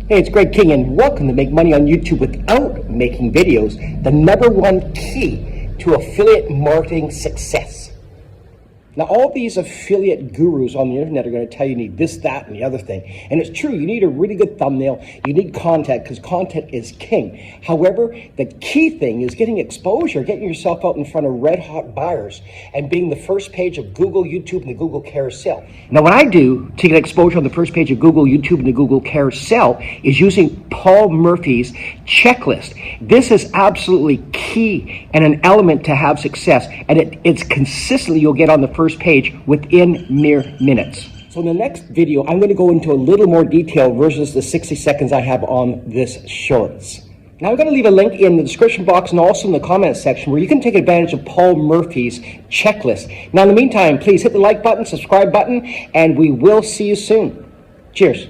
Hey, it's Greg King, and welcome to Make Money on YouTube Without Making Videos, the #1 key to affiliate marketing success. Now, all these affiliate gurus on the internet are going to tell you need this, that, and the other thing. And it's true, you need a really good thumbnail, you need content, because content is king. However, the key thing is getting exposure, getting yourself out in front of red-hot buyers, and being the first page of Google, YouTube, and the Google carousel. Now, what I do to get exposure on the first page of Google, YouTube, and the Google carousel is using Paul Murphy's checklist. This is absolutely key and an element to have success, and it's consistently you'll get on the first page within mere minutes. So in the next video, I'm going to go into a little more detail versus the 60 seconds I have on this shorts. Now I'm going to leave a link in the description box and also in the comments section where you can take advantage of Paul Murphy's checklist. Now in the meantime, please hit the like button, subscribe button, and we will see you soon. Cheers.